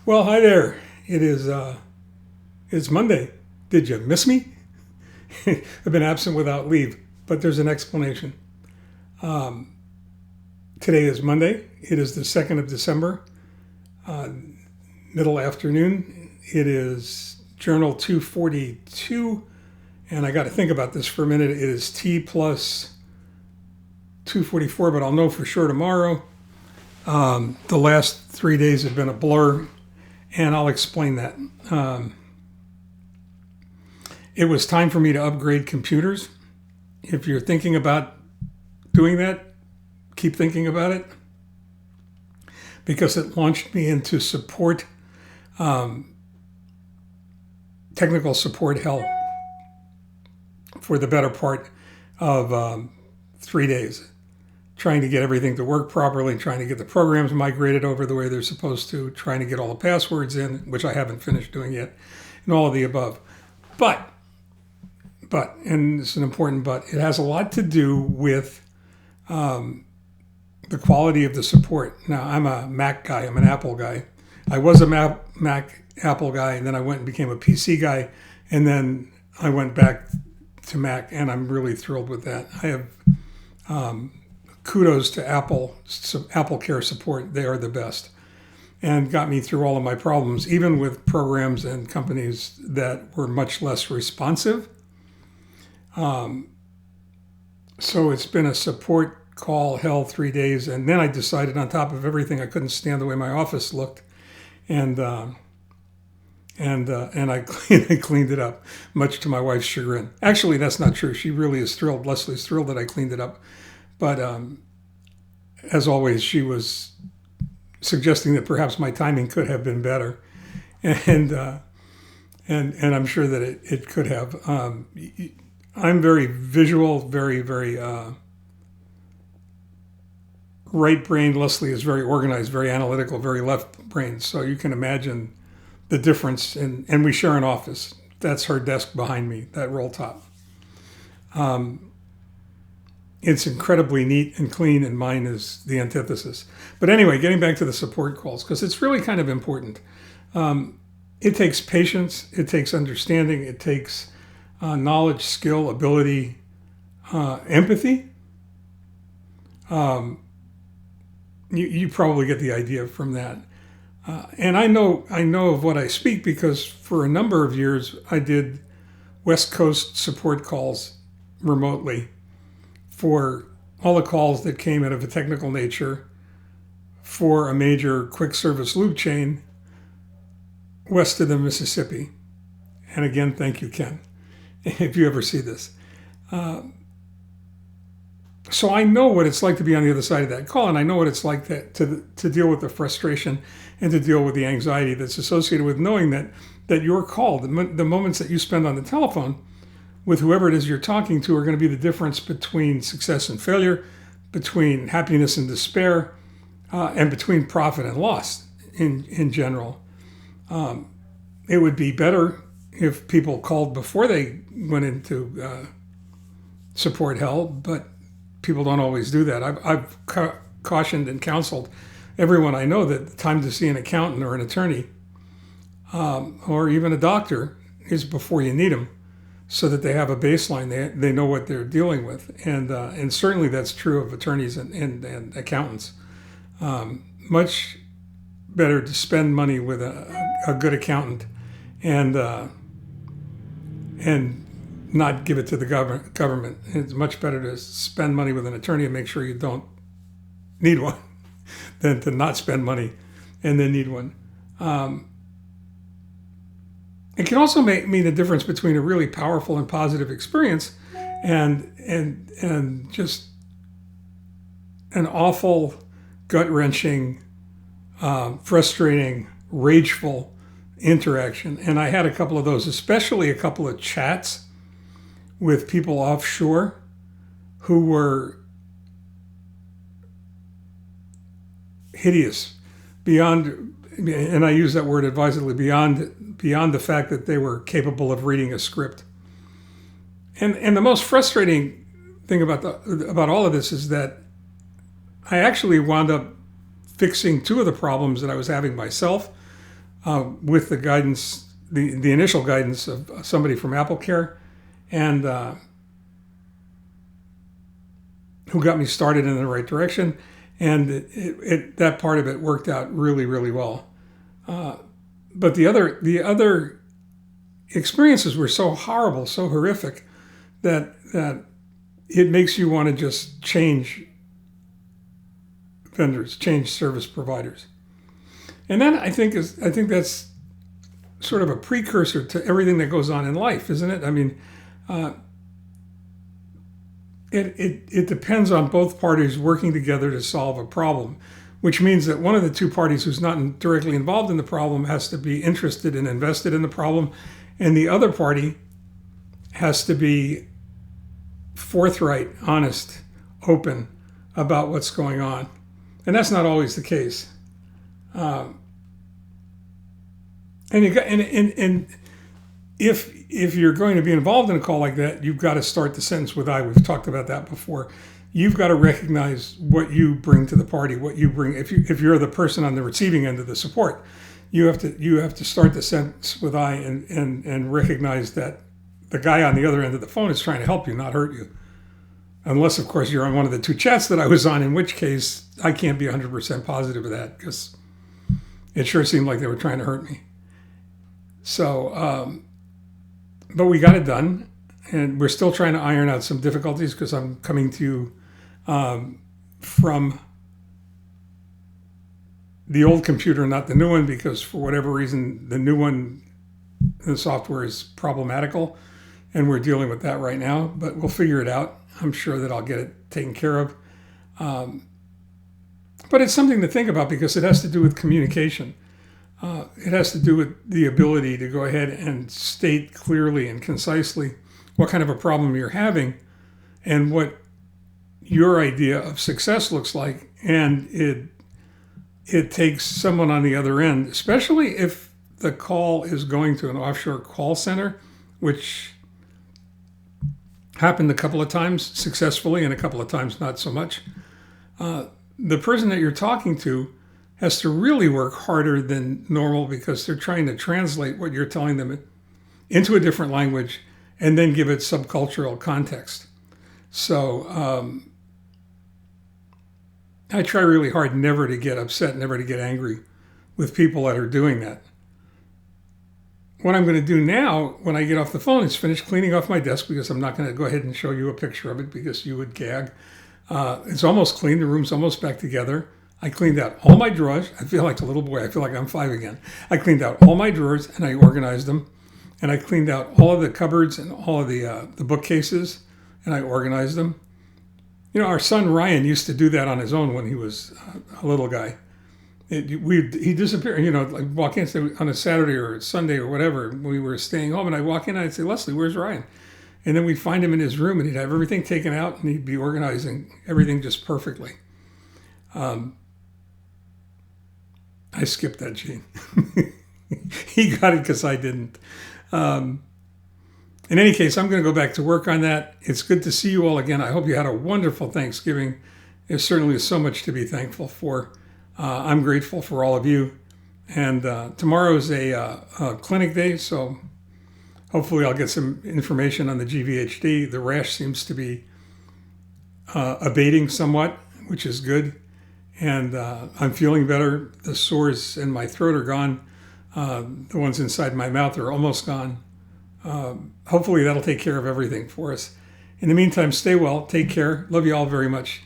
Well, hi there. It's Monday. Did you miss me? I've been absent without leave, but there's an explanation. Um, Today is Monday. It is the 2nd of December, uh, middle afternoon. It is Journal 242, and I got to think about this for a minute. It is T plus 244, but I'll know for sure tomorrow. The last 3 days have been a blur, and I'll explain that. Um, it was time for me to upgrade computers. If you're thinking about doing that, keep thinking about it because it launched me into support, um, technical support hell for the better part of 3 days, trying to get everything to work properly, trying to get the programs migrated over the way they're supposed to, trying to get all the passwords in, which I haven't finished doing yet, and all of the above. But, and it's an important but, it has a lot to do with the quality of the support. Now, I'm a Mac guy, I'm an Apple guy. I was a Mac Apple guy, and then I went and became a PC guy, and then I went back to Mac, and I'm really thrilled with that. I have kudos to Apple, Apple Care support. They are the best and got me through all of my problems, even with programs and companies that were much less responsive. So it's been a support call hell 3 days, and then I decided, on top of everything, I couldn't stand the way my office looked, and I cleaned it up, much to my wife's chagrin. Actually, that's not true. She really is thrilled. Leslie's thrilled that I cleaned it up, but as always, she was suggesting that perhaps my timing could have been better, and and I'm sure that it could have. I'm very visual, very right-brained. Leslie is very organized, very analytical, very left-brained. So you can imagine the difference. And we share an office. That's her desk behind me, that roll top. It's incredibly neat and clean, and mine is the antithesis. But anyway, getting back to the support calls, because it's really kind of important. It takes patience. It takes understanding. It takes knowledge, skill, ability, empathy. You probably get the idea from that. And I know of what I speak because for a number of years I did West Coast support calls remotely for all the calls that came out of a technical nature for a major quick service lube chain west of the Mississippi. And again, thank you, Ken, if you ever see this. So I know what it's like to be on the other side of that call, and I know what it's like to deal with the frustration and to deal with the anxiety that's associated with knowing that your call, the moments that you spend on the telephone with whoever it is you're talking to, are going to be the difference between success and failure, between happiness and despair, and between profit and loss in general. It would be better if people called before they went into support hell, but people don't always do that. I've cautioned and counseled everyone I know that the time to see an accountant or an attorney or even a doctor is before you need them, so that they have a baseline. They know what they're dealing with, and certainly that's true of attorneys and accountants. Much better to spend money with a good accountant and not give it to the government. It's much better to spend money with an attorney and make sure you don't need one than to not spend money and then need one. It can also mean the difference between a really powerful and positive experience and just an awful, gut-wrenching, frustrating, rageful interaction. And I had a couple of those, especially a couple of chats with people offshore who were hideous beyond, and I use that word advisedly, beyond the fact that they were capable of reading a script. And the most frustrating thing about all of this is that I actually wound up fixing two of the problems that I was having myself. with the guidance, the initial guidance of somebody from AppleCare, and who got me started in the right direction. And that part of it worked out really, really well. But the other experiences were so horrible, so horrific, that it makes you want to just change vendors, change service providers. And then I think that's sort of a precursor to everything that goes on in life, isn't it? I mean, it depends on both parties working together to solve a problem, which means that one of the two parties who's not directly involved in the problem has to be interested and invested in the problem, and the other party has to be forthright, honest, open about what's going on. And that's not always the case. And if you're going to be involved in a call like that, you've got to start the sentence with "I." We've talked about that before. You've got to recognize what you bring to the party, what you bring. If you're the person on the receiving end of the support, you have to start the sentence with "I" and recognize that the guy on the other end of the phone is trying to help you, not hurt you. Unless, of course, you're on one of the two chats that I was on, in which case I can't be 100% positive of that, because it sure seemed like they were trying to hurt me. So, but we got it done, and we're still trying to iron out some difficulties, because I'm coming to you from the old computer, not the new one, because for whatever reason, the new one, the software is problematical, and we're dealing with that right now, but we'll figure it out. I'm sure that I'll get it taken care of. But it's something to think about, because it has to do with communication. It has to do with the ability to go ahead and state clearly and concisely what kind of a problem you're having and what your idea of success looks like. And it takes someone on the other end, especially if the call is going to an offshore call center, which happened a couple of times successfully and a couple of times not so much. The person that you're talking to has to really work harder than normal, because they're trying to translate what you're telling them into a different language and then give it subcultural context. So I try really hard never to get upset, never to get angry with people that are doing that. What I'm going to do now, when I get off the phone, is finish cleaning off my desk, because I'm not going to go ahead and show you a picture of it, because you would gag. It's almost clean. The room's almost back together. I cleaned out all my drawers. I feel like a little boy. I feel like I'm 5 again. I cleaned out all my drawers and I organized them. And I cleaned out all of the cupboards and all of the bookcases, and I organized them. You know, our son Ryan used to do that on his own when he was a little guy. He disappeared, like walk in on a Saturday or Sunday or whatever. We were staying home, and I'd walk in and I'd say, "Leslie, where's Ryan?" And then we'd find him in his room, and he'd have everything taken out, and he'd be organizing everything just perfectly. I skipped that gene. He got it because I didn't. In any case, I'm going to go back to work on that. It's good to see you all again. I hope you had a wonderful Thanksgiving. There's certainly so much to be thankful for. I'm grateful for all of you. And tomorrow is a clinic day, so hopefully I'll get some information on the GVHD. The rash seems to be abating somewhat, which is good. And I'm feeling better. The sores in my throat are gone. The ones inside my mouth are almost gone. Hopefully that'll take care of everything for us. In the meantime, stay well. Take care. Love you all very much.